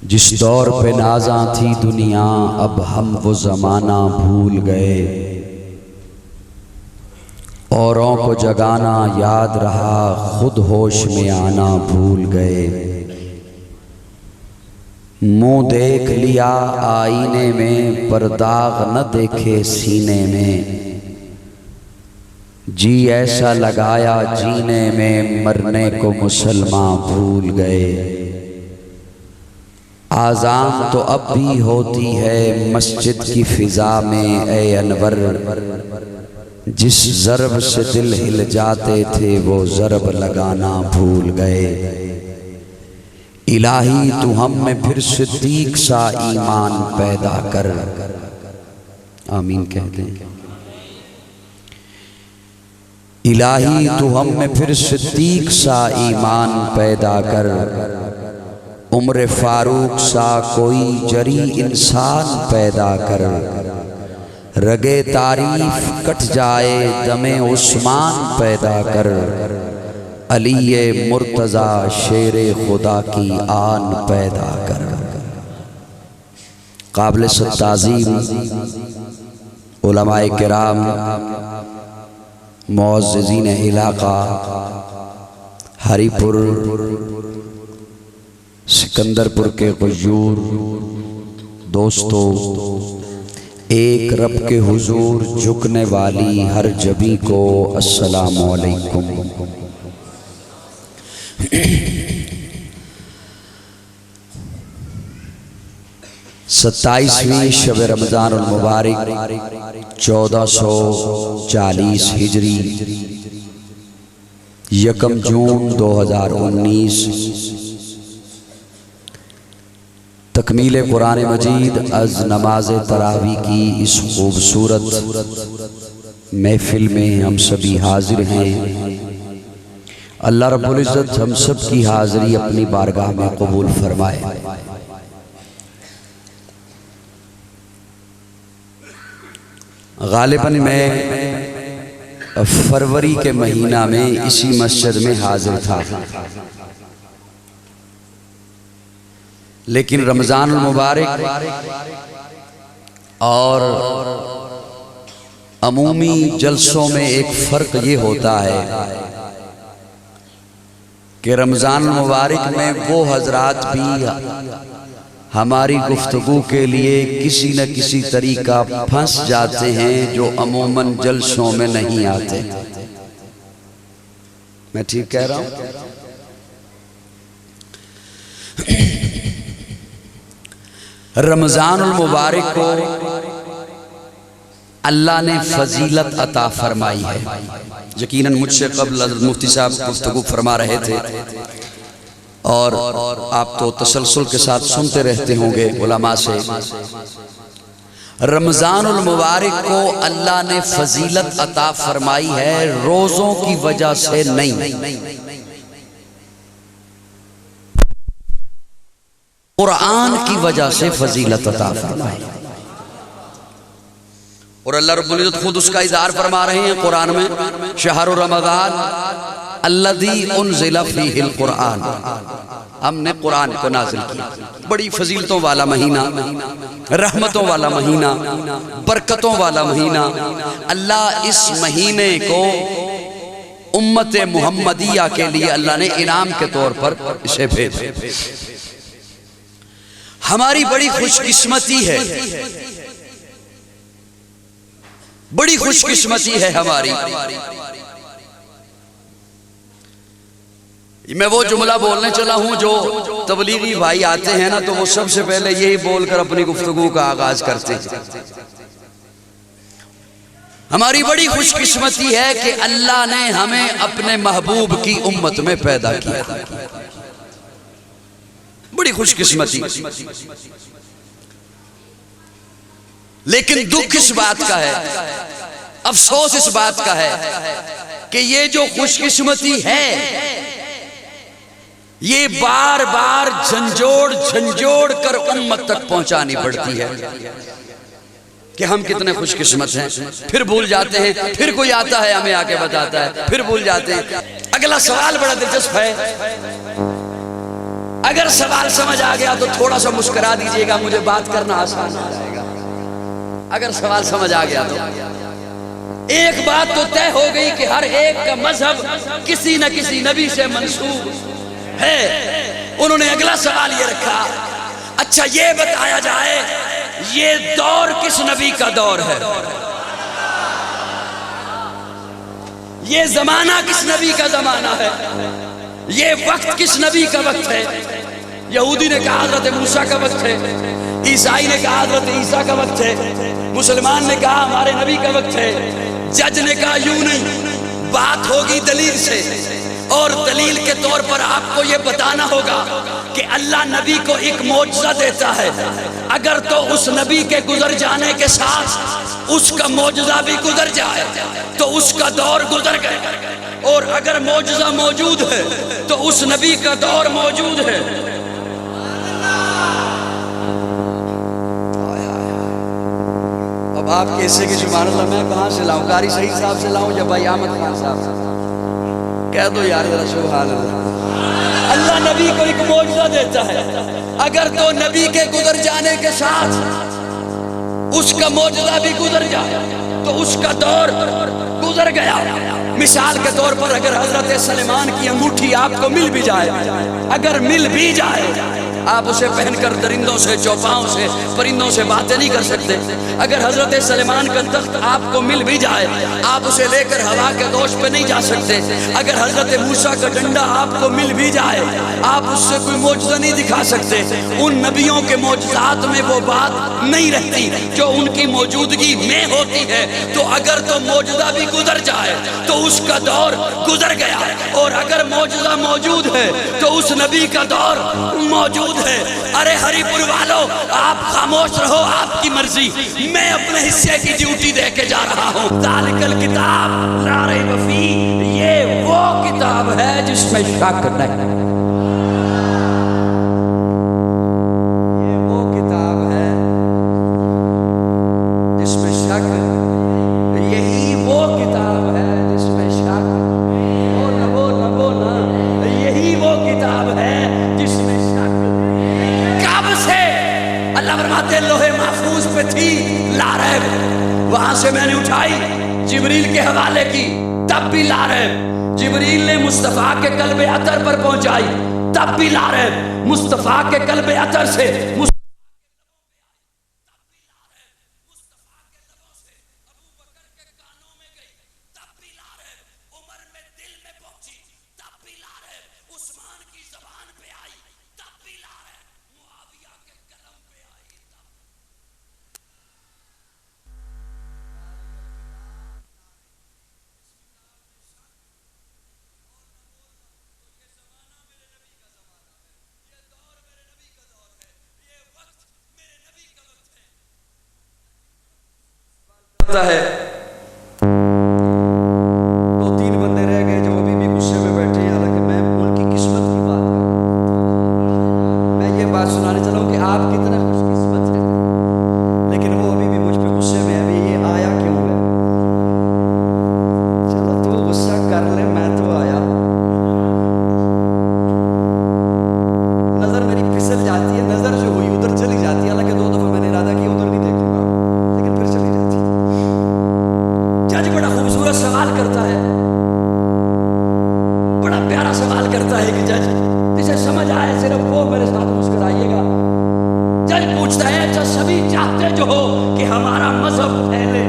جس دور پہ نازاں تھی دنیا اب ہم وہ زمانہ بھول گئے، اوروں کو جگانا یاد رہا خود ہوش میں آنا بھول گئے۔ منہ دیکھ لیا آئینے میں پر داغ نہ دیکھے سینے میں، جی ایسا لگایا جینے میں مرنے کو مسلمان بھول گئے۔ آذان تو اب بھی ہوتی ہے مسجد کی فضا میں اے انور، جس ضرب سے دل ہل جاتے تھے وہ ضرب لگانا بھول گئے۔ الہی تو ہم میں پھر صدیق سا ایمان پیدا کر، آمین کہتے ہیں۔ الہی تو ہم میں پھر صدیق سا ایمان پیدا کر، عمر فاروق سا کوئی جری انسان پیدا کر، رگے تعریف کٹ جائے دم عثمان پیدا کر، علی مرتضی شیر خدا کی آن پیدا کر۔ قابل تعظیم علماء کرام، معززین علاقہ ہری پور سکندرپور کے غیور دوستو، ایک رب کے حضور جھکنے والی ہر جبیں کو السلام علیکم۔ 27ویں شب رمضان المبارک 1440 ہجری، 1 جون 2019، تکمیل قرآن مجید از نماز تراویح کی اس خوبصورت محفل میں ہم سبھی حاضر ہیں۔ اللہ رب العزت ہم سب کی حاضری اپنی بارگاہ میں قبول فرمائے۔ غالباً میں فروری کے مہینہ میں اسی مسجد میں حاضر تھا، لیکن رمضان المبارک اور عمومی جلسوں میں ایک فرق یہ ہوتا ہے کہ رمضان المبارک میں وہ حضرات بھی ہماری گفتگو کے لیے کسی نہ کسی طریقہ پھنس جاتے ہیں جو عموماً جلسوں میں نہیں آتے۔ میں ٹھیک کہہ رہا ہوں؟ رمضان المبارک کو اللہ نے فضیلت عطا فرمائی ہے۔ یقیناً مجھ سے قبل مفتی صاحب گفتگو فرما رہے تھے اور آپ تو تسلسل کے ساتھ سنتے رہتے ہوں گے علماء سے۔ رمضان المبارک کو اللہ نے فضیلت عطا فرمائی ہے روزوں کی وجہ سے نہیں، قرآن کی وجہ سے فضیلت عطا فرمائی، اور اللہ رب العزت خود اس کا اظہار فرما رہے ہیں قرآن میں، شہر رمضان الذی انزل فیہ القرآن، ہم نے قرآن کو نازل کیا۔ بڑی فضیلتوں والا مہینہ، رحمتوں والا مہینہ، برکتوں والا مہینہ۔ اللہ اس مہینے کو امت محمدیہ کے لیے اللہ نے انعام کے طور پر اسے بھیجا۔ ہماری بڑی خوش قسمتی ہے، بڑی خوش قسمتی ہے ہماری۔ میں وہ جملہ بولنے چلا ہوں جو تبلیغی بھائی آتے ہیں نا تو وہ سب سے پہلے یہی بول کر اپنی گفتگو کا آغاز کرتے ہیں۔ ہماری بڑی خوش قسمتی ہے کہ اللہ نے ہمیں اپنے محبوب کی امت میں پیدا کیا، بڑی خوش قسمتی۔ لیکن دکھ اس بات کا ہے، افسوس اس بات کا ہے کہ یہ جو خوش قسمتی ہے یہ بار بار جھنجھوڑ کر امت تک پہنچانی پڑتی ہے کہ ہم کتنے خوش قسمت ہیں. پھر بھول جاتے ہیں، پھر کوئی آتا ہے ہمیں آ کے بتاتا ہے، پھر بھول جاتے ہیں. اگلا سوال بڑا دلچسپ ہے. اگر سوال سمجھ آ گیا تو تھوڑا سا مسکرا دیجئے گا، مجھے بات کرنا آسان ہو جائے گا. اگر سوال سمجھ آ گیا تو ایک بات تو طے ہو گئی کہ ہر ایک کا مذہب کسی نہ کسی نبی سے منسوب ہے. انہوں نے اگلا سوال یہ رکھا، اچھا یہ بتایا جائے یہ دور کس نبی کا دور ہے، یہ زمانہ کس نبی کا زمانہ ہے، یہ وقت کس نبی کا وقت ہے. یہودی نے کہا حضرت موسیٰ کا وقت ہے، عیسائی نے کہا حضرت عیسیٰ کا وقت ہے، مسلمان نے کہا ہمارے نبی کا وقت ہے. جج نے کہا یوں نہیں، بات ہوگی دلیل سے، اور دلیل کے طور پر آپ کو یہ بتانا ہوگا کہ اللہ نبی کو ایک معجزہ دیتا ہے. اگر تو اس نبی کے گزر جانے کے ساتھ اس کا معجزہ بھی گزر جائے تو اس کا دور گزر گیا، اور اگر معجزہ موجود ہے تو اس نبی کا دور موجود ہے. اب آپ کیسے کہ سبحان اللہ میں کہاں سے لاؤں، قاری سعید صاحب سے لاؤں یا بھائی احمد خان صاحب سے؟ کہہ دو یار ذرا سبحان اللہ. اللہ نبی کو ایک معجزہ دیتا ہے، اگر تو نبی کے گزر جانے کے ساتھ اس کا معجزہ بھی گزر جائے تو اس کا دور گزر گیا. مثال کے طور پر اگر حضرت سلیمان کی انگوٹھی آپ کو مل بھی جائے، اگر مل بھی جائے، آپ اسے پہن کر درندوں سے، چوپاؤں سے، پرندوں سے باتیں نہیں کر سکتے. اگر حضرت سلیمان کا تخت آپ کو مل بھی جائے، آپ اسے لے کر ہوا کے دوش پہ نہیں جا سکتے. اگر حضرت موسیٰ کا ڈنڈا آپ کو مل بھی جائے، آپ اس سے کوئی معجزہ نہیں دکھا سکتے. ان نبیوں کے معجزات میں وہ بات نہیں رہتی جو ان کی موجودگی میں ہوتی ہے. تو اگر تو معجزہ بھی گزر جائے تو اس کا دور گزر گیا، اور اگر معجزہ موجود ہے تو اس نبی کا دور موجود ہے. ارے ہری پور والوں، آپ خاموش رہو، آپ کی مرضی. میں اپنے حصے کی ڈیوٹی دے کے جا رہا ہوں. ذالک الکتاب لا ریب فیہ، یہ وہ کتاب ہے جس میں شک نہیں. یہ وہ کتاب ہے جس میں شک، یہی وہ کتاب ہے جس میں شک، بولنا یہی وہ کتاب ہے جس میں شک. کب سے؟ اللہ فرماتے لوح محفوظ پہ تھی لا ریب، وہاں سے میں نے اٹھائی، جبریل کے حوالے کی، تب بھی لا ریب. جبریل نے مصطفیٰ کے قلب عطر پر پہنچائی، تب بھی لا ریب. مصطفیٰ کے قلب عطر سے ہے. دو تین بندے رہ گئے جو ابھی بھی غصے میں بیٹھے ہیں، حالانکہ میں ان کی قسمت کی بات کر رہا ہوں. میں یہ بات سنانے چلا ہوں کہ آپ کتنا خوش قسمت ہیں، لیکن وہ ابھی بھی مجھ پہ غصے میں ابھی یہ آیا کیوں ہے. چلو تو غصہ کر لے، میں تو آیا. نظر میری پھسل جاتی ہے، نظر جو ہوئی ادھر چلی جاتی ہے، حالانکہ دو دفعہ میں نے ارادہ کیا ادھر نہیں دیکھوں گا، لیکن پھر چلی جاتی. جج بڑا خوبصورت سوال کرتا ہے، بڑا پیارا سوال کرتا ہے کہ جج جسے سمجھ آئے صرف وہ میرے ساتھ مسکرائیے گا. جج پوچھتا ہے اچھا سبھی چاہتے جو ہو کہ ہمارا مذہب پھیلے،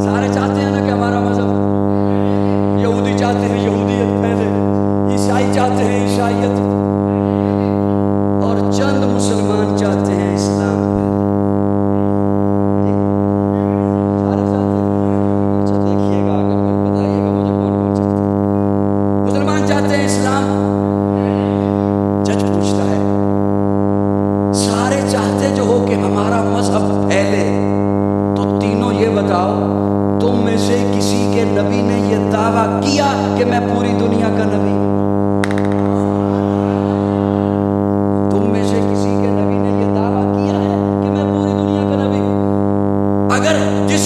سارے چاہتے ہیں نا کہ ہمارا مذہب، یہودی چاہتے ہیں یہودیت پھیلے، عیسائی چاہتے ہیں عیسائیت، اور چند مسلمان چاہتے ہیں اسلام پھیلے. چاہتے جو ہو کہ ہمارا مذہب پھیلے،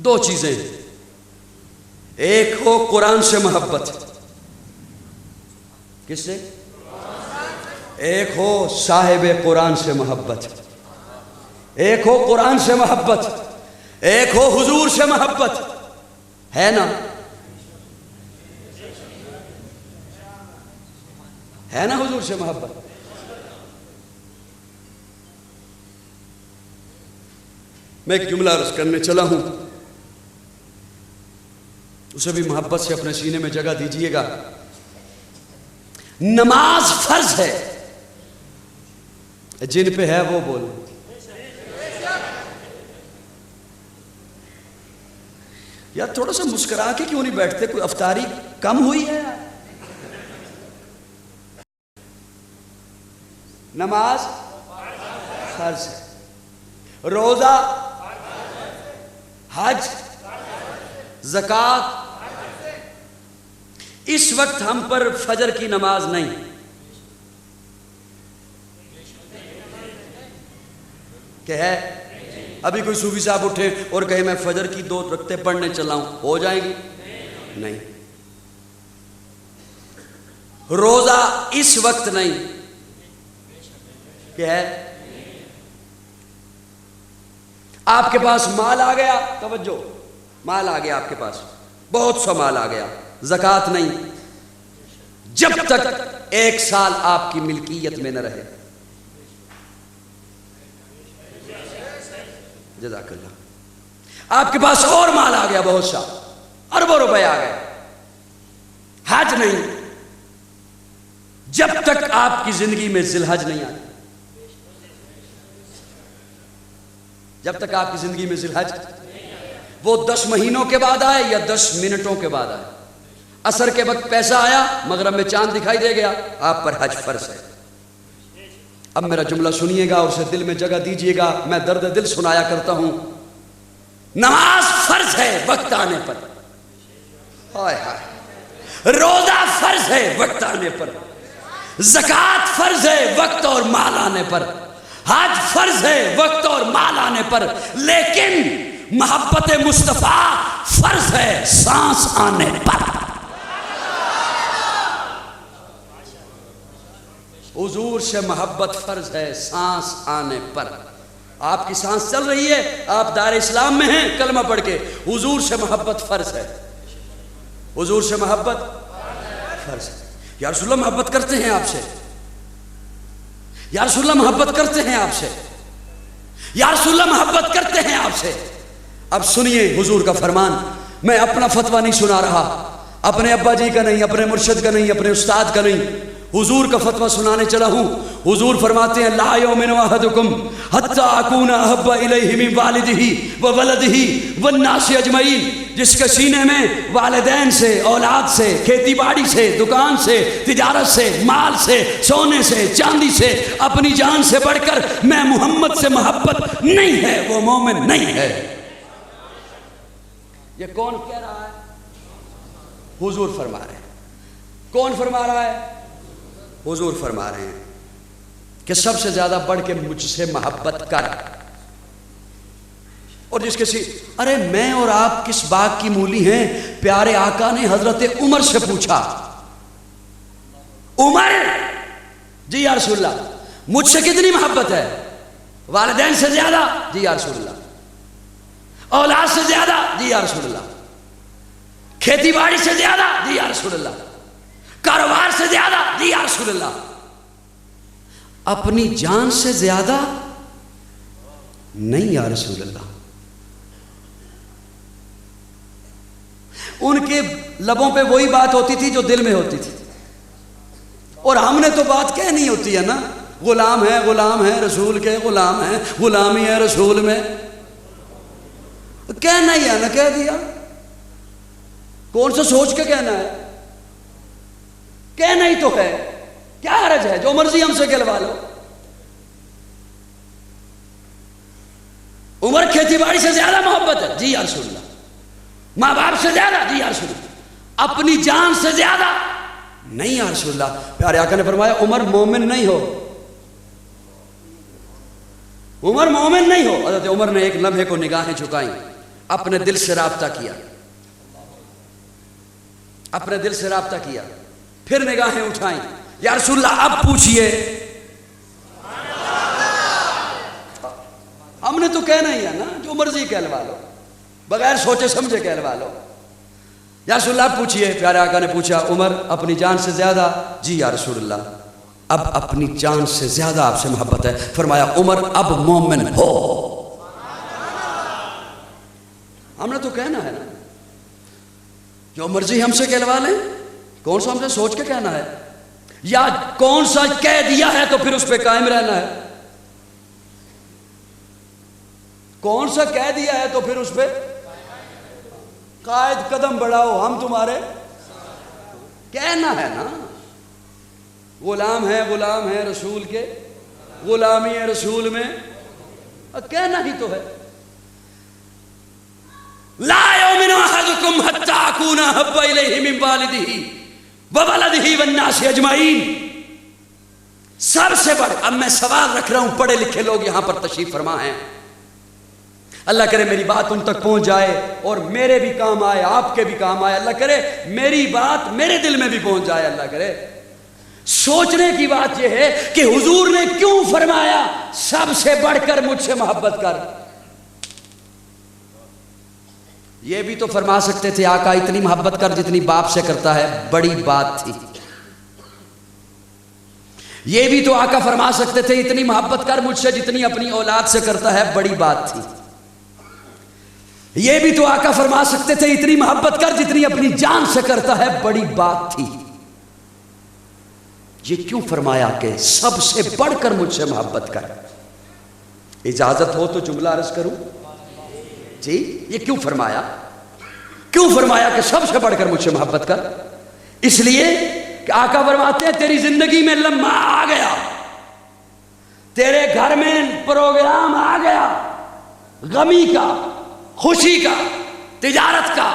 دو چیزیں، ایک ہو قرآن سے محبت، کس سے؟ ایک ہو صاحب قرآن سے محبت، ایک ہو قرآن سے محبت، ایک ہو حضور سے محبت، ہے نا؟ ہے نا حضور سے محبت؟ میں ایک جملہ عرض کرنے چلا ہوں، اسے بھی محبت سے اپنے سینے میں جگہ دیجئے گا۔ نماز فرض ہے، جن پہ ہے وہ بولے۔ یار تھوڑا سا مسکرا کے کیوں نہیں بیٹھتے؟ کوئی افطاری کم ہوئی ہے؟ نماز فرض ہے، روزہ، حج، زکوٰۃ۔ اس وقت ہم پر فجر کی نماز نہیں، کہ ہے؟ ابھی کوئی صوفی صاحب اٹھے اور کہے میں فجر کی 2 رکعتیں پڑھنے چلا ہوں، ہو جائیں گی؟ نہیں۔ روزہ اس وقت نہیں، کہ ہے؟ آپ کے پاس مال آ گیا، توجہ، مال آ گیا آپ کے پاس، بہت سا مال آ گیا، زکوٰۃ نہیں جب تک 1 سال آپ کی ملکیت میں نہ رہے۔ جزاک اللہ۔ آپ کے پاس اور مال آ گیا بہت سا، اربوں روپے آ گئے، حج نہیں جب تک آپ کی زندگی میں ذی الحج نہیں آئی، جب تک آپ کی زندگی میں ذی الحج، وہ 10 مہینوں کے بعد آئے یا 10 منٹوں کے بعد آئے، عصر کے وقت پیسہ آیا، مغرب میں چاند دکھائی دے گیا، آپ پر حج فرض ہے۔ اب میرا جملہ سنیے گا اور اسے دل میں جگہ دیجئے گا، میں درد دل سنایا کرتا ہوں۔ نماز فرض ہے وقت آنے پر، ہائے ہائے، روزہ فرض ہے وقت آنے پر، زکوٰۃ فرض ہے وقت اور مال آنے پر، حج فرض ہے وقت اور مال آنے پر، لیکن محبت مصطفیٰ فرض ہے سانس آنے پر۔ حضور سے محبت فرض ہے سانس آنے پر۔ آپ کی سانس چل رہی ہے، آپ دار اسلام میں ہیں، کلمہ پڑھ کے، حضور سے محبت فرض ہے، حضور سے محبت فرض ہے۔ یا رسول اللہ محبت کرتے ہیں آپ سے، یا رسول اللہ محبت کرتے ہیں آپ سے، یا رسول اللہ محبت کرتے ہیں آپ سے۔ اب سنیے حضور کا فرمان، میں اپنا فتویٰ نہیں سنا رہا، اپنے ابا جی کا نہیں، اپنے مرشد کا نہیں، اپنے استاد کا نہیں، حضور کا فتویٰ سنانے چلا ہوں۔ حضور فرماتے ہیں لا یؤمن احدکم حتی اکون احب الیہ من والدہ وولدہ والناس اجمعین، جس کے سینے میں والدین سے، اولاد سے، کھیتی باڑی سے، دکان سے، تجارت سے، مال سے، سونے سے، چاندی سے، اپنی جان سے بڑھ کر میں محمد سے محبت نہیں ہے، وہ مومن نہیں ہے۔ یہ کون کہہ رہا ہے؟ حضور فرما رہے ہیں۔ کون فرما رہا ہے؟ حضور فرما رہے ہیں کہ سب سے زیادہ بڑھ کے مجھ سے محبت کر۔ اور جس کسی، ارے میں اور آپ کس باغ کی مولی ہیں؟ پیارے آقا نے حضرت عمر سے پوچھا، عمر جی یا رسول اللہ مجھ سے کتنی محبت ہے؟ والدین سے زیادہ؟ جی یا رسول اللہ۔ اولاد سے زیادہ؟ جی یا رسول اللہ۔ کھیتی باڑی سے زیادہ؟ جی یا رسول اللہ۔ کاروبار سے زیادہ؟ جی یا رسول اللہ۔ اپنی جان سے زیادہ؟ نہیں یا رسول اللہ۔ ان کے لبوں پہ وہی بات ہوتی تھی جو دل میں ہوتی تھی، اور ہم نے تو بات کہنی ہوتی ہے نا، غلام ہے رسول کے، غلام ہے، غلامی ہے رسول میں، کہنا ہی ہے نا، کہہ دیا، کون سا سوچ کے کہنا ہے؟ کہنا ہی تو ہے، کیا حرج ہے؟ جو مرضی ہم سے کہلوا لو۔ عمر کھیتی باڑی سے زیادہ محبت ہے؟ جی یا رسول اللہ۔ ماں باپ سے زیادہ؟ جی یا رسول اللہ۔ اپنی جان سے زیادہ؟ نہیں یا رسول اللہ۔ پیارے آقا نے فرمایا عمر مومن نہیں ہو، عمر مومن نہیں ہو۔ حضرت عمر نے ایک لمحے کو نگاہیں جھکائیں، اپنے دل سے رابطہ کیا، اپنے دل سے رابطہ کیا، پھر نگاہیں اٹھائیں، یا رسول اللہ اب پوچھئے، ہم نے تو کہنا ہی ہے نا، جو مرضی کہلوا لو، بغیر سوچے سمجھے کہلوا لو، یا رسول اللہ پوچھئے۔ پیارے آقا نے پوچھا عمر اپنی جان سے زیادہ؟ جی یا رسول اللہ اب اپنی جان سے زیادہ آپ سے محبت ہے۔ فرمایا عمر اب مومن ہو۔ ہم نے تو کہنا ہے نا، جو مرضی ہم سے کہلوا لیں، کون سا ہم سے سوچ کے کہنا ہے، یا کون سا کہہ دیا ہے تو پھر اس پہ قائم رہنا ہے، کون سا کہہ دیا ہے تو پھر اس پہ قائد قدم بڑھاؤ، ہم تمہارے کہنا ہے نا، غلام ہے رسول کے، غلامی ہے رسول میں، کہنا ہی تو ہے۔ لا یؤمن احدکم حتی اکون احب الیہ من والدہ وولدہ والناس اجمعین۔ سب سے بڑھ، اب میں سوال رکھ رہا ہوں، پڑھے لکھے لوگ یہاں پر تشریف فرما ہیں، اللہ کرے میری بات ان تک پہنچ جائے اور میرے بھی کام آئے، آپ کے بھی کام آئے، اللہ کرے میری بات میرے دل میں بھی پہنچ جائے، اللہ کرے۔ سوچنے کی بات یہ ہے کہ حضور نے کیوں فرمایا سب سے بڑھ کر مجھ سے محبت کر؟ یہ بھی تو فرما سکتے تھے آقا اتنی محبت کر جتنی باپ سے کرتا ہے، بڑی بات تھی۔ یہ بھی تو آقا فرما سکتے تھے اتنی محبت کر مجھ سے جتنی اپنی اولاد سے کرتا ہے، بڑی بات تھی۔ یہ بھی تو آقا فرما سکتے تھے اتنی محبت کر جتنی اپنی جان سے کرتا ہے، بڑی بات تھی۔ یہ کیوں فرمایا کہ سب سے بڑھ کر مجھ سے محبت کر؟ اجازت ہو تو جملہ عرض کروں جی، یہ کیوں فرمایا؟ کیوں فرمایا کہ سب سے بڑھ کر مجھ سے محبت کر؟ اس لیے کہ آقا فرماتے ہیں تیری زندگی میں لمحہ آ گیا، تیرے گھر میں پروگرام آ گیا، غمی کا، خوشی کا، تجارت کا،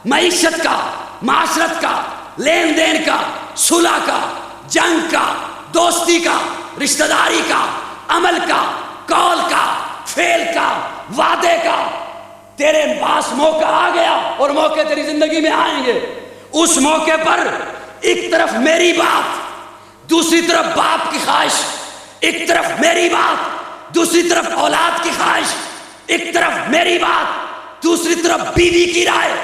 معیشت کا، معاشرت کا، لین دین کا، صلح کا، جنگ کا، دوستی کا، رشتہ داری کا، عمل کا، قول کا، فعل کا، وعدے کا، تیرے پاس موقع آ گیا اور موقع تیری زندگی میں آئیں گے۔ اس موقع پر ایک طرف میری بات، دوسری طرف باپ کی خواہش، ایک طرف میری بات، دوسری طرف اولاد کی خواہش، ایک طرف میری بات، دوسری طرف بیوی کی رائے،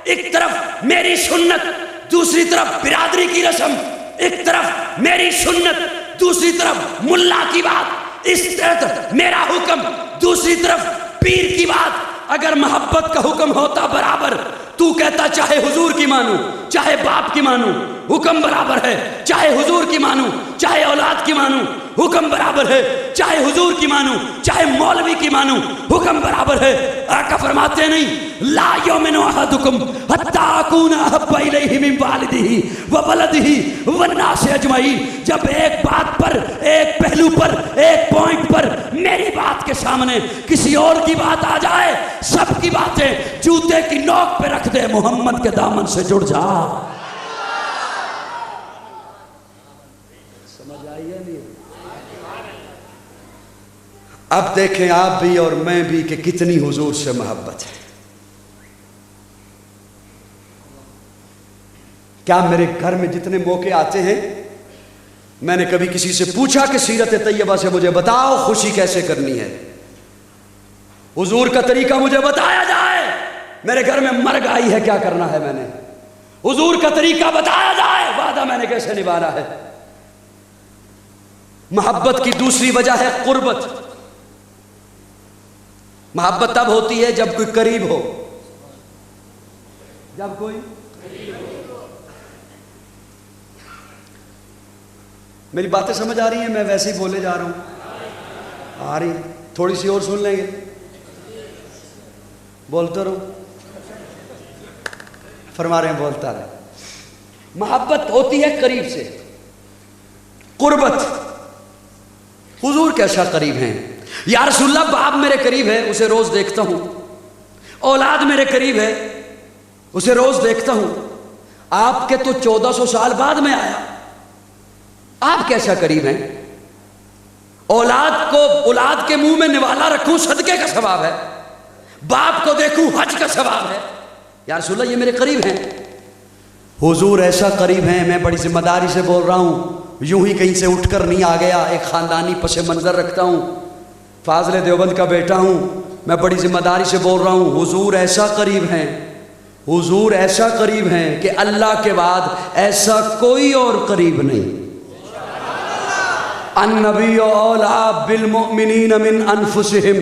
ایک طرف میری سنت، دوسری طرف برادری کی رسم، ایک طرف میری سنت، دوسری طرف ملا کی بات، اس طرف میرا حکم، دوسری طرف پیر کی بات۔ اگر محبت کا حکم ہوتا برابر، تو کہتا چاہے حضور کی مانوں چاہے باپ کی مانوں، حکم برابر ہے، چاہے حضور کی مانوں چاہے اولاد کی مانوں، حکم برابر ہے، چاہے حضور کی مانوں چاہے مولوی کی مانوں، حکم برابر ہے۔ آقا فرماتے نہیں لا یؤمن احدکم حتی اکون احب الیہ من والدہ وولدہ والناس اجمعین۔ جب ایک بات پر، ایک پہلو پر، ایک پوائنٹ پر میری بات کے سامنے کسی اور کی بات آ جائے، سب کی باتیں جوتے کی نوک پہ رکھ دے، محمد کے دامن سے جڑ جا۔ سمجھ آئی ہے نہیں؟ اب دیکھیں آپ بھی اور میں بھی کہ کتنی حضور سے محبت ہے۔ کیا میرے گھر میں جتنے موقع آتے ہیں، میں نے کبھی کسی سے پوچھا کہ سیرت طیبہ سے مجھے بتاؤ خوشی کیسے کرنی ہے، حضور کا طریقہ مجھے بتایا جائے، میرے گھر میں مرگ آئی ہے کیا کرنا ہے میں نے، حضور کا طریقہ بتایا جائے، وعدہ میں نے کیسے نبھانا ہے۔ محبت کی دوسری وجہ ہے قربت۔ محبت تب ہوتی ہے جب کوئی قریب ہو، جب کوئی میری باتیں سمجھ آ رہی ہیں؟ میں ویسے ہی بولے جا رہا ہوں، آ رہی تھوڑی سی اور سن لیں گے، بولتا رہو، فرما رہے ہیں بولتا رہے۔ محبت ہوتی ہے قریب سے، قربت۔ حضور کیسا قریب ہیں؟ یا رسول اللہ باپ میرے قریب ہے، اسے روز دیکھتا ہوں، اولاد میرے قریب ہے، اسے روز دیکھتا ہوں، آپ کے تو 1400 سال بعد میں آیا، آپ کیسا قریب ہیں؟ اولاد کو اولاد کے منہ میں نوالا رکھوں صدقے کا ثواب ہے، باپ کو دیکھوں حج کا ثواب ہے۔ یا رسول اللہ یہ میرے قریب ہیں۔ حضور ایسا قریب ہیں، میں بڑی ذمہ داری سے بول رہا ہوں، یوں ہی کہیں سے اٹھ کر نہیں آ گیا، ایک خاندانی پس منظر رکھتا ہوں، فاضل دیوبند کا بیٹا ہوں، میں بڑی ذمہ داری سے بول رہا ہوں، حضور ایسا قریب ہیں، حضور ایسا قریب ہیں کہ اللہ کے بعد ایسا کوئی اور قریب نہیں۔ النبی اولیٰ بالمؤمنین من انفسہم،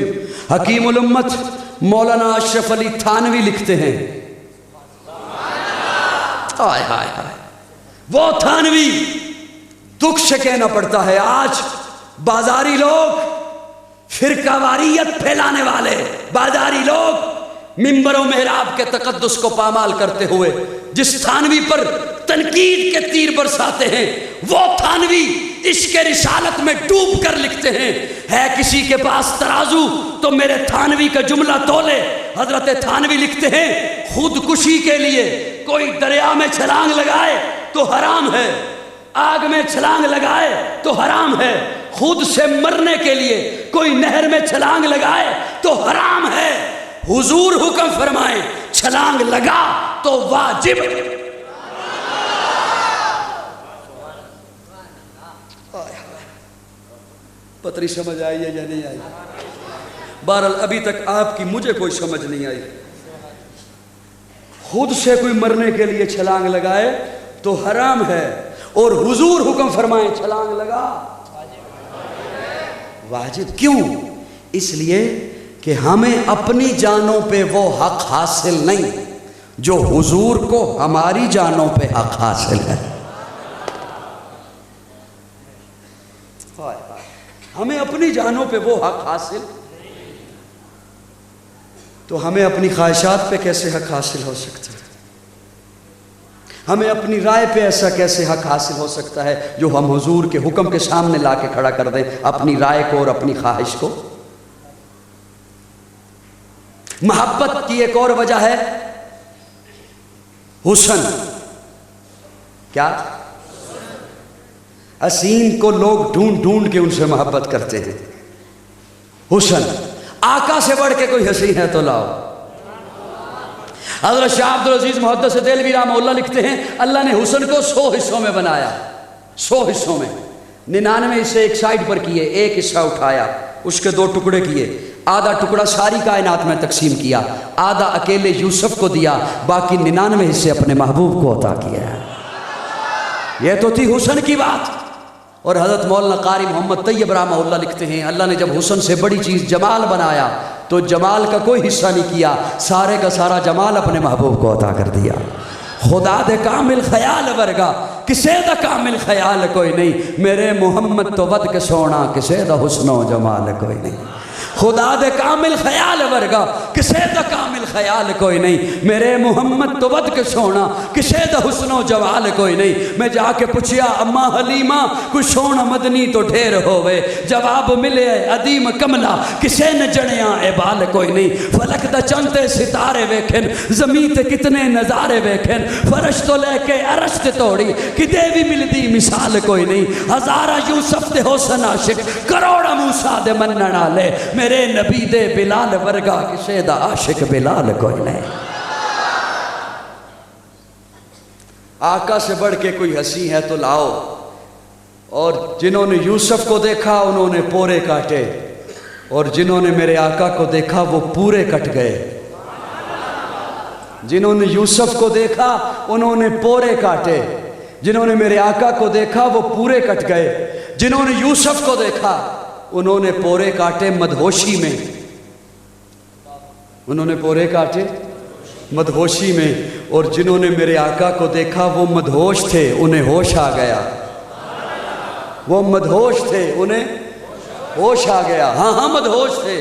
حکیم الامت مولانا اشرف علی تھانوی لکھتے ہیں، ہائے ہائے ہائے، وہ تھانوی دکھ سے کہنا پڑتا ہے، آج بازاری لوگ، فرقہ واریت پھیلانے والے بازاری لوگ منبر و محراب کے تقدس کو پامال کرتے ہوئے جس تھانوی پر تنقید کے تیر برساتے ہیں، وہ تھانوی عشق رسالت میں ڈوب کر لکھتے ہیں، ہے کسی کے پاس ترازو تو میرے تھانوی کا جملہ تولے۔ حضرت تھانوی لکھتے ہیں، خودکشی کے لیے کوئی دریا میں چھلانگ لگائے تو حرام ہے، آگ میں چھلانگ لگائے تو حرام ہے، خود سے مرنے کے لیے کوئی نہر میں چھلانگ لگائے تو حرام ہے۔ حضور حکم فرمائیں چھلانگ لگا تو واجب۔ پتری سمجھ آئی ہے یا نہیں آئی؟ بہرحال ابھی تک آپ کی مجھے کوئی سمجھ نہیں آئی۔ خود سے کوئی مرنے کے لیے چھلانگ لگائے تو حرام ہے، اور حضور حکم فرمائیں چھلانگ لگا واجب۔ کیوں؟ اس لیے کہ ہمیں اپنی جانوں پہ وہ حق حاصل نہیں جو حضور کو ہماری جانوں پہ حق حاصل ہے۔ ہمیں اپنی جانوں پہ وہ حق حاصل، تو ہمیں اپنی خواہشات پہ کیسے حق حاصل ہو سکتا ہے؟ ہمیں اپنی رائے پہ ایسا کیسے حق حاصل ہو سکتا ہے جو ہم حضور کے حکم کے سامنے لا کے کھڑا کر دیں اپنی رائے کو اور اپنی خواہش کو؟ محبت کی ایک اور وجہ ہے حسن۔ کیا؟ حسین کو لوگ ڈھونڈ ڈھونڈ کے ان سے محبت کرتے ہیں۔ حسن، آقا سے بڑھ کے کوئی حسین ہے تو لاؤ۔ حضرت شاہ عبدالعزیز محدث دہلوی رحمہ اللہ لکھتے ہیں، اللہ نے حسن کو 100 حصوں میں بنایا، 100 حصوں میں 99 حصے ایک سائڈ پر کیے، ایک حصہ اٹھایا، اس کے 2 ٹکڑے کیے، آدھا ٹکڑا ساری کائنات میں تقسیم کیا، آدھا اکیلے یوسف کو دیا، باقی 99 حصے اپنے محبوب کو عطا کیا۔ یہ تو تھی حسن کی بات۔ اور حضرت مولانا قاری محمد طیب رحمہ اللہ لکھتے ہیں، اللہ نے جب حسن سے بڑی چیز جمال بنایا تو جمال کا کوئی حصہ نہیں کیا، سارے کا سارا جمال اپنے محبوب کو عطا کر دیا۔ خدا دے کامل خیال ورگا کسے دا کامل خیال کوئی نہیں، میرے محمد تو ود کے سونا کسے دا حسن و جمال کوئی نہیں۔ خدا دے کامل خیال ورگا کسے دا کامل خیال کوئی نہیں، میرے محمد تو ود کے سونا کسے دا حسن و جمال کوئی نہیں۔ میں جا کے پوچھیا اما حلیمہ کوئی سونا مدنی تو ڈھیر ہوئے، جواب ملے عدیم کملا کسے نہ جڑیاں اعبال کوئی نہیں۔ فلک دا چندے ستارے ویکھن، زمین تے کتنے نظارے ویکھن، فرش تو لے کے عرش تے توڑی کدے بھی ملدی مثال کوئی نہیں۔ ہزارہ یوسف دے حسن عاشق، کروڑا موسیٰ دے منن والے، میرے نبی دے بلال ورگا کسے دا عاشق بلال کوئی نہیں۔ آقا سے بڑھ کے کوئی ہنسی ہے تو لاؤ۔ اور جنہوں نے یوسف کو دیکھا انہوں نے پورے کاٹے، اور جنہوں نے میرے آقا کو دیکھا وہ پورے کٹ گئے۔ جنہوں نے یوسف کو دیکھا انہوں نے پورے کاٹے، جنہوں نے میرے آقا کو دیکھا وہ پورے کٹ گئے۔ جنہوں نے یوسف کو دیکھا انہوں نے پورے کاٹے مدہوشی میں، انہوں نے پورے کاٹے مدہوشی میں، اور جنہوں نے میرے آقا کو دیکھا وہ مدہوش تھے انہیں ہوش آ گیا۔ وہ مدہوش تھے انہیں ہوش آ گیا۔ ہاں ہاں مدہوش تھے،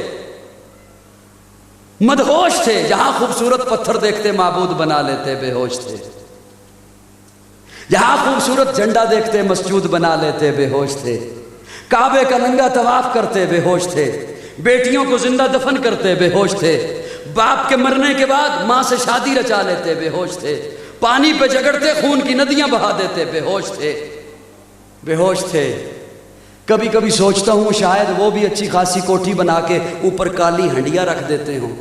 مدہوش تھے، جہاں خوبصورت پتھر دیکھتے معبود بنا لیتے بے ہوش تھے، جہاں خوبصورت جھنڈا دیکھتے مسجود بنا لیتے بے ہوش تھے، کعبے کا ننگا طواف کرتے بے ہوش تھے، بیٹیوں کو زندہ دفن کرتے بے ہوش تھے، باپ کے مرنے کے بعد ماں سے شادی رچا لیتے بے ہوش تھے، پانی پہ جگڑتے خون کی ندیاں بہا دیتے بے ہوش تھے، بے ہوش تھے۔ کبھی کبھی سوچتا ہوں شاید وہ بھی اچھی خاصی کوٹھی بنا کے اوپر کالی ہنڈیاں رکھ دیتے ہوں،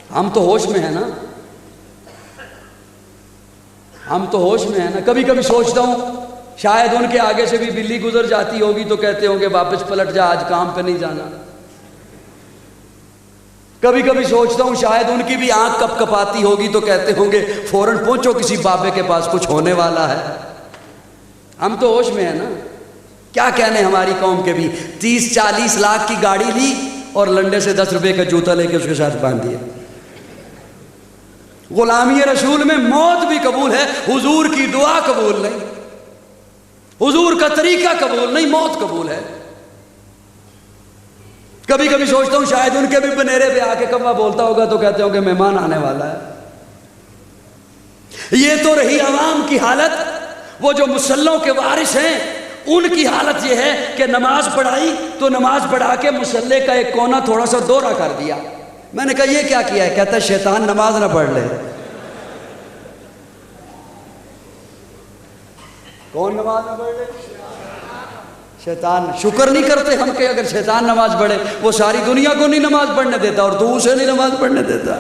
ہم تو ہوش میں ہیں نا، ہم تو ہوش میں ہیں نا. کبھی کبھی سوچتا ہوں شاید ان کے آگے سے بھی بلی گزر جاتی ہوگی تو کہتے ہوں گے واپس پلٹ جا، آج کام پہ نہیں جانا. کبھی کبھی سوچتا ہوں شاید ان کی بھی آنکھ کپ کپاتی ہوگی تو کہتے ہوں گے فوراً پہنچو کسی بابے کے پاس، کچھ ہونے والا ہے. ہم تو ہوش میں ہیں نا. کیا کہنے ہماری قوم کے بھی 30-40 لاکھ کی گاڑی لی اور لنڈے سے 10 روپے کا جوتا لے کے اس کے ساتھ باندھ دیا. غلامی رسول میں موت بھی قبول ہے، حضور کی دعا قبول نہیں، حضور کا طریقہ قبول نہیں، موت قبول ہے. کبھی کبھی سوچتا ہوں شاید ان کے بھی بنیرے پہ آ کے کبا بولتا ہوگا تو کہتے ہوں کہ مہمان آنے والا ہے. یہ تو رہی عوام کی حالت. وہ جو مسلوں کے وارث ہیں ان کی حالت یہ ہے کہ نماز پڑھائی تو نماز پڑھا کے مسلے کا ایک کونا تھوڑا سا دورہ کر دیا. میں نے کہا یہ کیا کیا ہے؟ کہتا ہے شیطان نماز نہ پڑھ لے. کون نماز نہ پڑھ لے؟ شیطان. شکر نہیں کرتے ہم کہ اگر شیطان نماز پڑھے، وہ ساری دنیا کو نہیں نماز پڑھنے دیتا اور تو اسے نہیں نماز پڑھنے دیتا.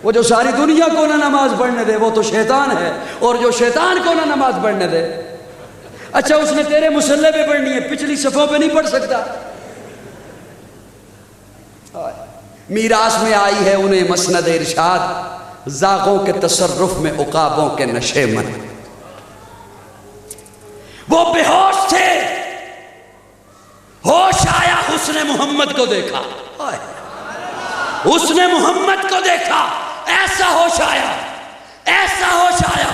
وہ جو ساری دنیا کو نہ نماز پڑھنے دے وہ تو شیطان ہے، اور جو شیطان کو نہ نماز پڑھنے دے. اچھا اس نے تیرے مسلح پہ پڑھنی ہے، پچھلی صفوں پہ نہیں پڑھ سکتا. میراث میں آئی ہے انہیں مسند ارشاد، زاغوں کے تصرف میں عقابوں کے نشے من. وہ بے ہوش تھے، ہوش آیا حسن محمد کو دیکھا. حسن محمد کو دیکھا، ایسا ہوش آیا، ایسا ہوش آیا.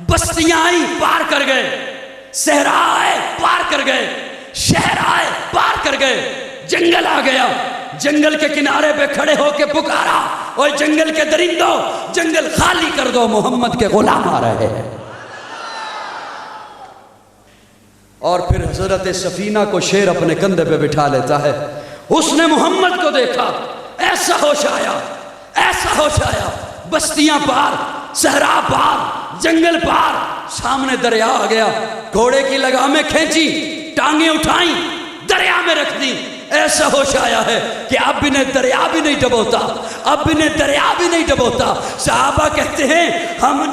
بستیاں آئیں پار کر گئے، صحرا آئے پار کر گئے، شہر آئے پار کر گئے. جنگل آ گیا، جنگل کے کنارے پہ کھڑے ہو کے پکارا، اور جنگل کے درندوں جنگل خالی کر دو، محمد کے غلام آ رہے ہیں. اور پھر حضرت سفینہ کو شیر اپنے کندھے پہ بٹھا لیتا ہے. حسن محمد کو دیکھا، ایسا ہوش آیا، ایسا ہوش آیا. بستیاں پار، صحرا پار، جنگل پار، سامنے دریا آ گیا. گھوڑے کی لگامیں کھینچی، ٹانگیں اٹھائیں، دریا میں رکھ دی. ایسا ہوش آیا ہے کہ اب انہیں دریا بھی نہیں ڈبوتا، اب انہیں دریا بھی نہیں ڈبوتا. صحابہ کہتے ہیں ہم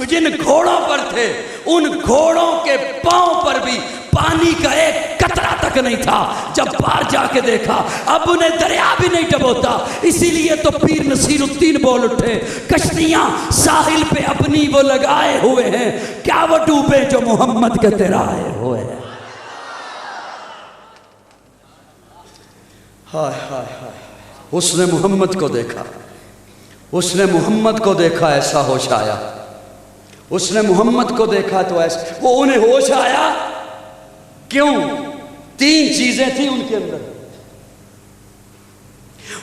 جن گھوڑوں پر تھے ان گھوڑوں کے پاؤں پر بھی پانی کا ایک قطرہ تک نہیں تھا. جب پار جا کے دیکھا اب انہیں دریا بھی نہیں ڈبوتا. اسی لیے تو پیر نصیر الدین بول اٹھے، کشتیاں ساحل پہ اپنی وہ لگائے ہوئے ہیں، کیا وہ ڈوبے جو محمد کے تیرائے ہوئے ہیں. ہائے ہائے ہائے. حسن محمد کو دیکھا، حسن محمد کو دیکھا، ایسا ہوش آیا. حسن محمد کو دیکھا تو ایسا، وہ انہیں ہوش آیا. کیوں؟ 3 چیزیں تھیں ان کے اندر.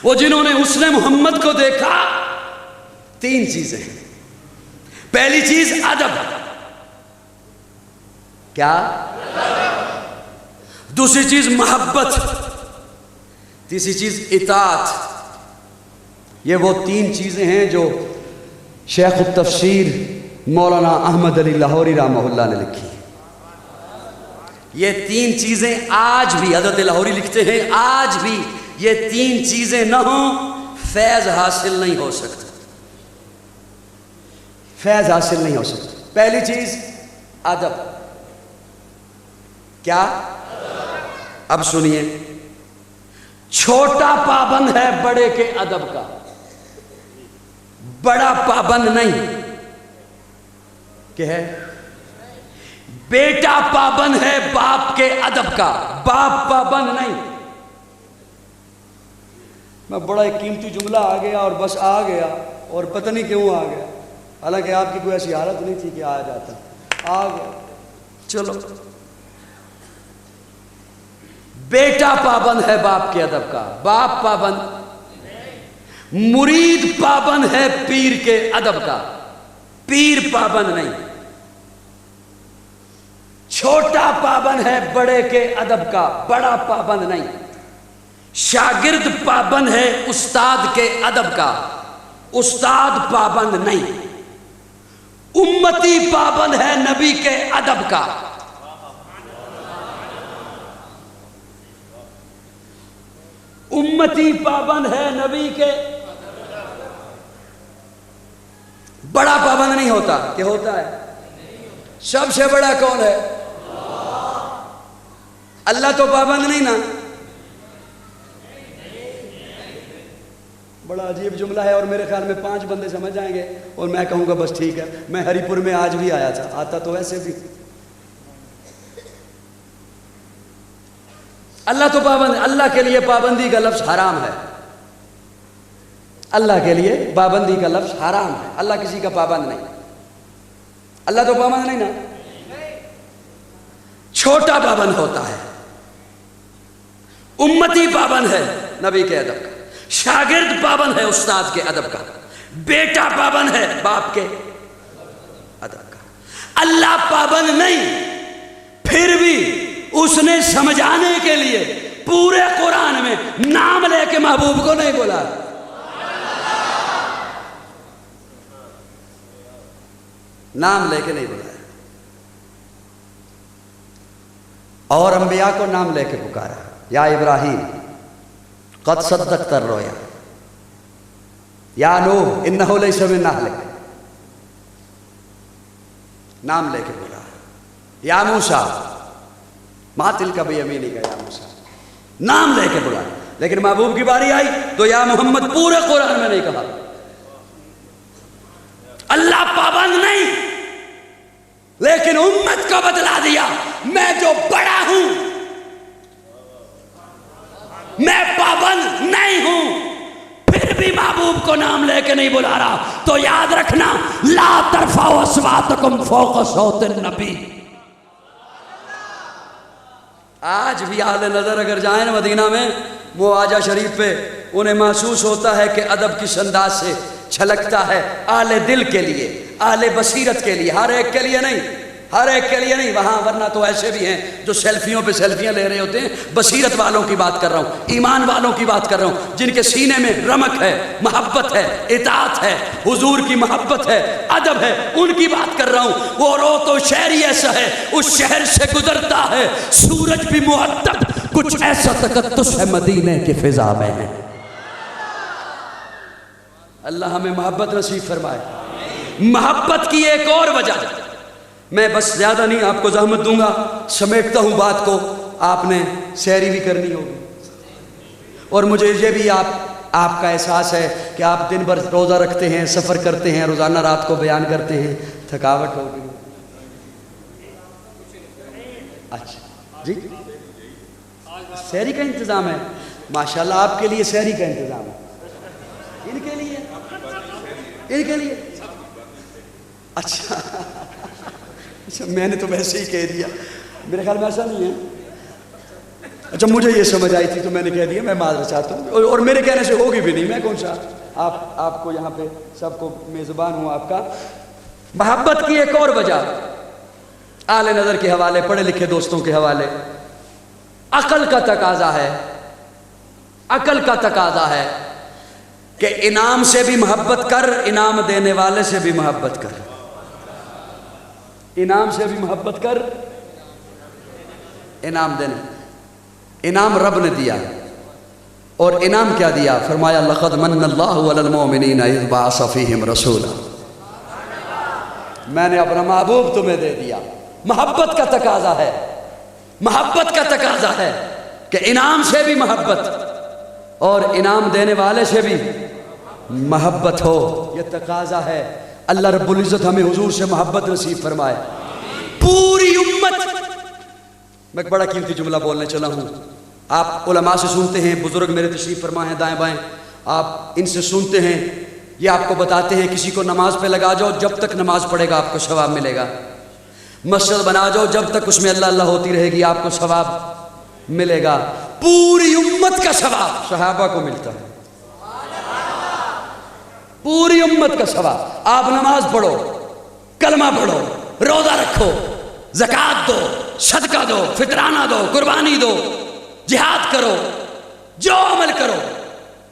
وہ جنہوں نے حسن محمد کو دیکھا، 3 چیزیں. پہلی چیز ادب. کیا؟ دوسری چیز محبت، تیسری چیز اطاعت. یہ وہ 3 چیزیں ہیں جو شیخ التفسیر مولانا احمد علی لاہوری رحمہ اللہ نے لکھی. یہ 3 چیزیں آج بھی حضرت لاہوری لکھتے ہیں، آج بھی یہ 3 چیزیں نہ ہوں فیض حاصل نہیں ہو سکتا، فیض حاصل نہیں ہو سکتا. پہلی چیز ادب. کیا؟ اب سنیے، چھوٹا پابند ہے بڑے کے ادب کا، بڑا پابند نہیں کہ ہے. بیٹا پابند ہے باپ کے ادب کا، باپ پابند نہیں. میں بڑا ایک قیمتی جملہ آ گیا اور بس آ گیا، اور پتہ نہیں کیوں آ گیا، حالانکہ آپ کی کوئی ایسی حالت نہیں تھی کہ آ جاتا، آ گیا. چلو، بیٹا پابند ہے باپ کے ادب کا، باپ پابند. مرید پابند ہے پیر کے ادب کا، پیر پابند نہیں. چھوٹا پابند ہے بڑے کے ادب کا، بڑا پابند نہیں. شاگرد پابند ہے استاد کے ادب کا، استاد پابند نہیں. امتی پابند ہے نبی کے ادب کا. امتی پابند ہے نبی کے. بڑا پابند نہیں ہوتا کہ ہوتا ہے؟ سب سے بڑا کون ہے؟ اللہ تو پابند نہیں نا؟ بڑا عجیب جملہ ہے، اور میرے خیال میں 5 بندے سمجھ جائیں گے اور میں کہوں گا بس ٹھیک ہے، میں ہری پور میں آج بھی آیا تھا، آتا تو ویسے بھی۔ اللہ تو پابند، اللہ کے لیے پابندی کا لفظ حرام ہے، اللہ کے لیے پابندی کا لفظ حرام ہے، اللہ کسی کا پابند نہیں، اللہ تو پابند نہیں نا؟ چھوٹا پابند ہوتا ہے، امتی پابند ہے نبی کے ادب کا، شاگرد پابند ہے استاد کے ادب کا، بیٹا پابند ہے باپ کے ادب کا، اللہ پابند نہیں۔ پھر بھی اس نے سمجھانے کے لیے پورے قرآن میں نام لے کے محبوب کو نہیں بولا، نام لے کے نہیں بلایا، اور انبیاء کو نام لے کے پکارا، یا ابراہیم قد صدقت الرؤیا، یا نوح انہ لیس من اہلک، نام لے کے بولا، یا موسیٰ ما تلک بیمینک یا موسیٰ، نام لے کے بولا۔ لیکن محبوب کی باری آئی تو یا محمد پورے قرآن میں نہیں کہا۔ اللہ پابند نہیں، لیکن امت کو بتلا دیا میں جو بڑا ہوں، میں پابند نہیں ہوں، پھر بھی محبوب کو نام لے کے نہیں بلا رہا۔ تو یاد رکھنا، لا ترفعوا اصواتکم فوق صوت النبی۔ آج بھی اہل نظر اگر جائیں نا مدینہ میں مواجہ شریف پہ، انہیں محسوس ہوتا ہے کہ ادب کس انداز سے چھلکتا ہے اہل دل کے لیے، اہل بصیرت کے لیے، ہر ایک کے لیے نہیں، ہر ایک کے لیے نہیں وہاں، ورنہ تو ایسے بھی ہیں جو سیلفیوں پہ سیلفیاں لے رہے ہوتے ہیں۔ بصیرت والوں کی بات کر رہا ہوں، ایمان والوں کی بات کر رہا ہوں، جن کے سینے میں رمق ہے، محبت ہے، اطاعت ہے، حضور کی محبت ہے، ادب ہے، ان کی بات کر رہا ہوں۔ وہ رو تو شہر ہی ایسا ہے، اس شہر سے گزرتا ہے سورج بھی مؤدب، کچھ ایسا تقدس ہے مدینے کی فضا میں ہے۔ اللہ ہمیں محبت نصیب فرمائے۔ محبت کی ایک اور وجہ، میں بس زیادہ نہیں آپ کو زحمت دوں گا، سمیٹتا ہوں بات کو، آپ نے سحری بھی کرنی ہوگی، اور مجھے یہ بھی آپ کا احساس ہے کہ آپ دن بھر روزہ رکھتے ہیں، سفر کرتے ہیں، روزانہ رات کو بیان کرتے ہیں، تھکاوٹ ہوگی۔ اچھا جی، سحری کا انتظام ہے، ماشاءاللہ آپ کے لیے سحری کا انتظام ہے، ان کے لیے، ان کے لیے، اچھا میں نے تو ویسے ہی کہہ دیا، میرے خیال میں ایسا نہیں ہے۔ اچھا مجھے یہ سمجھ آئی تھی تو میں نے کہہ دیا، میں معذرت چاہتا ہوں، اور میرے کہنے سے ہوگی بھی نہیں، میں کون سا آپ کو یہاں پہ سب کو میزبان ہوں آپ کا۔ محبت کی ایک اور وجہ اہل نظر کے حوالے، پڑھے لکھے دوستوں کے حوالے، عقل کا تقاضا ہے، عقل کا تقاضا ہے کہ انعام سے بھی محبت کر، انعام دینے والے سے بھی محبت کر، انعام سے بھی محبت کر، انعام دینے، انعام رب نے دیا، اور انعام کیا دیا؟ فرمایا لقد من اللہ علی المؤمنین اذ بعث فیہم رسولا، میں نے اپنا محبوب تمہیں دے دیا۔ محبت کا تقاضا ہے، محبت کا تقاضا ہے کہ انعام سے بھی محبت اور انعام دینے والے سے بھی محبت ہو، یہ تقاضا ہے۔ اللہ رب العزت ہمیں حضور سے محبت نصیب فرمائے۔ پوری امت، میں ایک بڑا قیمتی جملہ بولنے چلا ہوں، آپ علماء سے سنتے ہیں، بزرگ میرے تشریف فرما ہیں دائیں بائیں، آپ ان سے سنتے ہیں، یہ آپ کو بتاتے ہیں کسی کو نماز پہ لگا جاؤ، جب تک نماز پڑھے گا آپ کو ثواب ملے گا، مسجد بنا جاؤ، جب تک اس میں اللہ اللہ ہوتی رہے گی آپ کو ثواب ملے گا۔ پوری امت کا ثواب صحابہ کو ملتا ہے، پوری امت کا ثواب۔ آپ نماز پڑھو، کلمہ پڑھو، روزہ رکھو، زکوٰۃ دو، صدقہ دو، فطرانہ دو، قربانی دو، جہاد کرو، جو عمل کرو،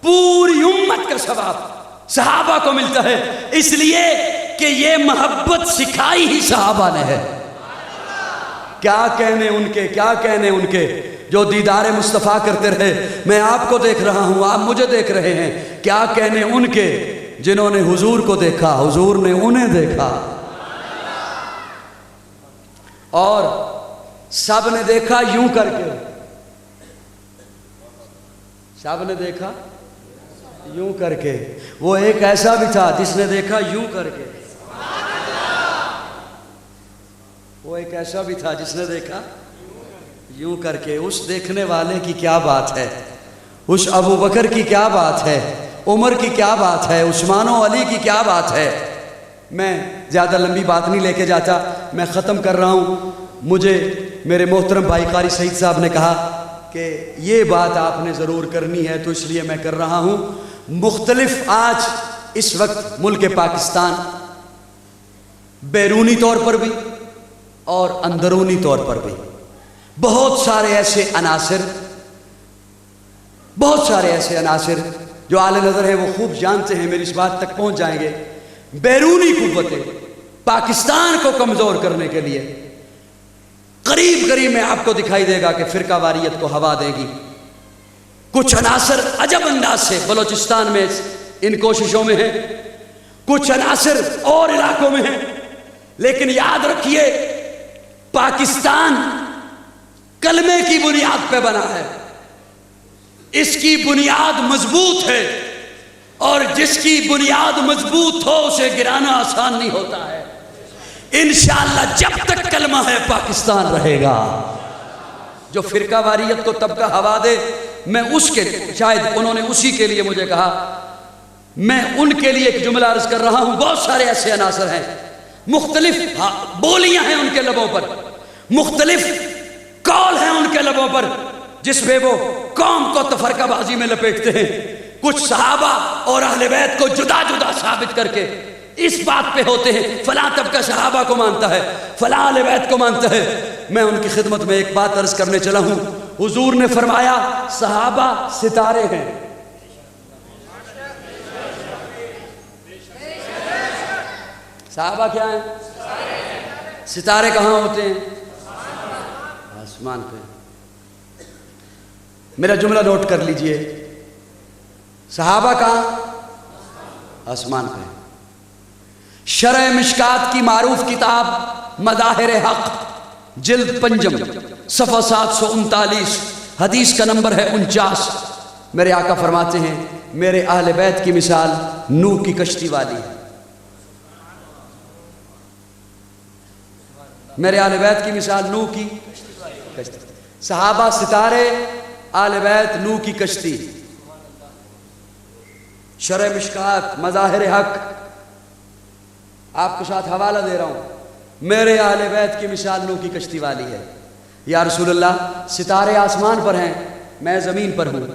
پوری امت کا ثواب صحابہ کو ملتا ہے، اس لیے کہ یہ محبت سکھائی ہی صحابہ نے ہے۔ کیا کہنے ان کے، کیا کہنے ان کے جو دیدار مصطفیٰ کرتے رہے، میں آپ کو دیکھ رہا ہوں، آپ مجھے دیکھ رہے ہیں، کیا کہنے ان کے جنہوں نے حضور کو دیکھا حضور نے انہیں دیکھا، اور سب نے دیکھا یوں کر کے، سب نے دیکھا یوں کر کے، وہ ایک ایسا بھی تھا جس نے دیکھا یوں کر کے، وہ ایک ایسا بھی تھا جس نے دیکھا یوں کر کے۔ اس دیکھنے والے کی کیا بات ہے، اس ابو بکر کی کیا بات ہے، عمر کی کیا بات ہے، عثمان و علی کی کیا بات ہے۔ میں زیادہ لمبی بات نہیں لے کے جاتا، میں ختم کر رہا ہوں۔ مجھے میرے محترم بھائی قاری سعید صاحب نے کہا کہ یہ بات آپ نے ضرور کرنی ہے، تو اس لیے میں کر رہا ہوں۔ مختلف آج اس وقت ملک پاکستان بیرونی طور پر بھی اور اندرونی طور پر بھی بہت سارے ایسے عناصر جو اعلی نظر ہیں، وہ خوب جانتے ہیں، میری اس بات تک پہنچ جائیں گے۔ بیرونی قوتیں پاکستان کو کمزور کرنے کے لیے قریب میں آپ کو دکھائی دے گا کہ فرقہ واریت کو ہوا دے گی۔ کچھ عناصر عجب انداز سے بلوچستان میں ان کوششوں میں ہیں، کچھ عناصر اور علاقوں میں ہیں، لیکن یاد رکھیے پاکستان کلمے کی بنیاد پہ بنا ہے، اس کی بنیاد مضبوط ہے، اور جس کی بنیاد مضبوط ہو اسے گرانا آسان نہیں ہوتا ہے۔ انشاءاللہ جب تک کلمہ ہے پاکستان رہے گا۔ جو فرقہ واریت کو طبقہ ہوا دے، میں اس کے شاید انہوں نے اسی کے لیے مجھے کہا، میں ان کے لیے ایک جملہ عرض کر رہا ہوں۔ بہت سارے ایسے عناصر ہیں، مختلف بولیاں ہیں ان کے لبوں پر، مختلف قول ہیں ان کے لبوں پر، جس میں وہ قوم کو تفرقہ بازی میں لپیٹتے ہیں۔ کچھ صحابہ اور اہل بیت کو جدا جدا ثابت کر کے اس بات پہ ہوتے ہیں، فلاں طبقہ صحابہ کو مانتا ہے، فلاں اہل بیت کو مانتا ہے۔ میں ان کی خدمت میں ایک بات عرض کرنے چلا ہوں۔ حضور نے فرمایا صحابہ ستارے ہیں، صحابہ کیا ہیں؟ ستارے کہاں ہوتے ہیں؟ آسمان پہ۔ میرا جملہ نوٹ کر لیجئے، صحابہ کہاں؟ آسمان پہ۔ شرح مشکات کی معروف کتاب مظاہر حق جلد 5 صفحہ 739 حدیث کا نمبر ہے 49۔ میرے آقا فرماتے ہیں میرے اہل بیت کی مثال نوح کی کشتی والی ہے، میرے اہل بیت کی مثال نوح کی کشتی۔ صحابہ ستارے، اہل بیت نوح کی کشتی۔ شرح مشکات مظاہر حق، آپ کے ساتھ حوالہ دے رہا ہوں، میرے اہل بیت کی مثال نوح کی کشتی والی ہے۔ یا رسول اللہ، ستارے آسمان پر ہیں، میں زمین پر ہوں،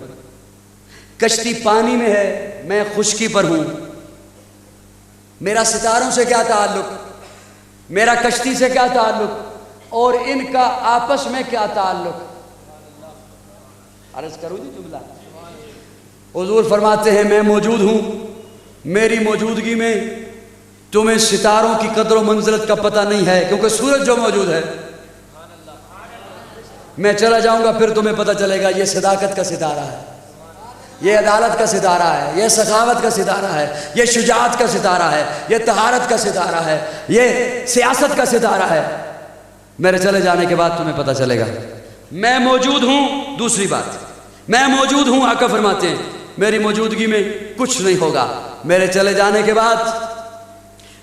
کشتی پانی میں ہے، میں خشکی پر ہوں، میرا ستاروں سے کیا تعلق، میرا کشتی سے کیا تعلق، اور ان کا آپس میں کیا تعلق؟ عرض کروں جی جملہ۔ حضور فرماتے ہیں میں موجود ہوں، میری موجودگی میں تمہیں ستاروں کی قدر و منزلت کا پتہ نہیں ہے، کیونکہ سورج جو موجود ہے، میں چلا جاؤں گا پھر تمہیں پتہ چلے گا یہ صداقت کا ستارہ ہے، یہ عدالت کا ستارہ ہے، یہ سخاوت کا ستارہ ہے، یہ شجاعت کا ستارہ ہے، یہ طہارت کا ستارہ ہے، یہ سیاست کا ستارہ ہے۔ میرے چلے جانے کے بعد تمہیں پتہ چلے گا میں موجود ہوں۔ دوسری بات، میں موجود ہوں، آقا فرماتے ہیں میری موجودگی میں کچھ نہیں ہوگا۔ میرے چلے جانے کے بعد،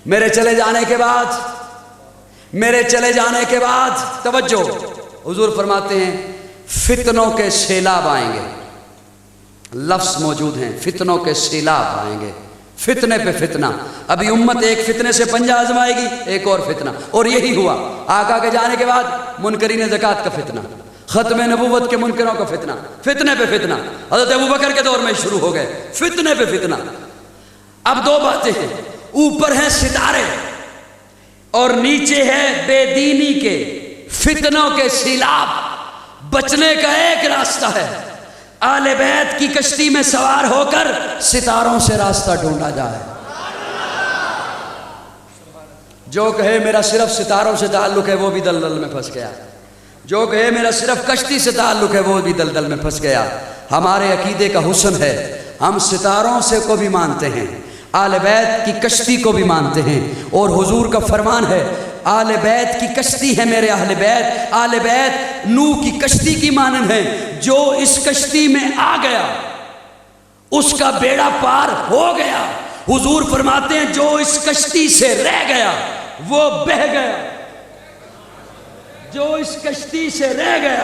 میرے چلے جانے کے بعد، میرے چلے جانے کے بعد توجہ، حضور فرماتے ہیں فتنوں کے سیلاب آئیں گے۔ لفظ موجود ہیں، فتنوں کے سیلاب آئیں گے، فتنے پہ فتنہ۔ ابھی امت ایک فتنے سے پنجہ آزمائے گی، ایک اور فتنہ، اور یہی ہوا۔ آقا کے جانے کے بعد منکرین زکوٰۃ کا فتنہ، ختم نبوت کے منکروں کا فتنہ، فتنے پہ فتنہ۔ حضرت ابوبکر کے دور میں شروع ہو گئے، فتنے پہ فتنہ۔ اب دو باتیں ہیں، اوپر ہیں ستارے اور نیچے ہے بے دینی کے فتنوں کے سیلاب۔ بچنے کا ایک راستہ ہے، اہل بیت کی کشتی میں سوار ہو کر ستاروں سے راستہ ڈھونڈا جائے۔ جو کہے میرا صرف ستاروں سے تعلق ہے وہ بھی دلدل میں پھنس گیا، جو کہے میرا صرف کشتی سے تعلق ہے وہ بھی دلدل میں پھنس گیا۔ ہمارے عقیدے کا حسن ہے، ہم ستاروں سے کو بھی مانتے ہیں آل بیت کی کشتی کو بھی مانتے ہیں، اور حضور کا فرمان ہے آل بیت کی کشتی ہے میرے اہل بیت، آل بیت نوح کی کشتی کی مانند ہے، جو اس کشتی میں آ گیا اس کا بیڑا پار ہو گیا۔ حضور فرماتے ہیں جو اس کشتی سے رہ گیا وہ بہہ گیا، جو اس کشتی سے رہ گیا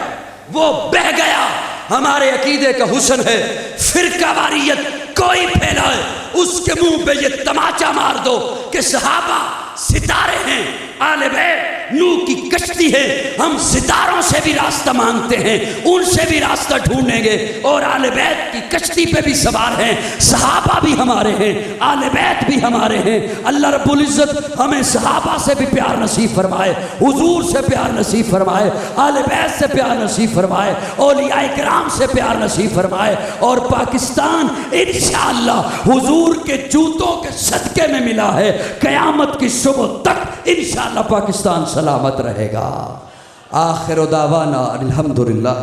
وہ بہہ گیا۔ ہمارے عقیدے کا حسن ہے، فرقہ واریت کوئی پھیلائے اس کے منہ پہ یہ تماچا مار دو کہ صحابہ ستارے ہیں، آل بیت نوح کی کشتی ہے، ہم ستاروں سے بھی راستہ مانگتے ہیں، ان سے بھی راستہ ڈھونڈیں گے، اور آل بیت کی کشتی پہ بھی سوار ہیں، صحابہ بھی ہمارے ہیں، آل بیت بھی ہمارے ہیں۔ اللہ رب العزت ہمیں صحابہ سے بھی پیار نصیب فرمائے، حضور سے پیار نصیب فرمائے، آل بیت سے پیار نصیب فرمائے، اولیاء کرام سے پیار نصیب فرمائے، اور پاکستان انشاءاللہ حضور کے جوتوں کے صدقے میں ملا ہے، قیامت کی صبح تک انشاءاللہ پاکستان سلامت رہے گا۔ آخر دعوانا الحمدللہ۔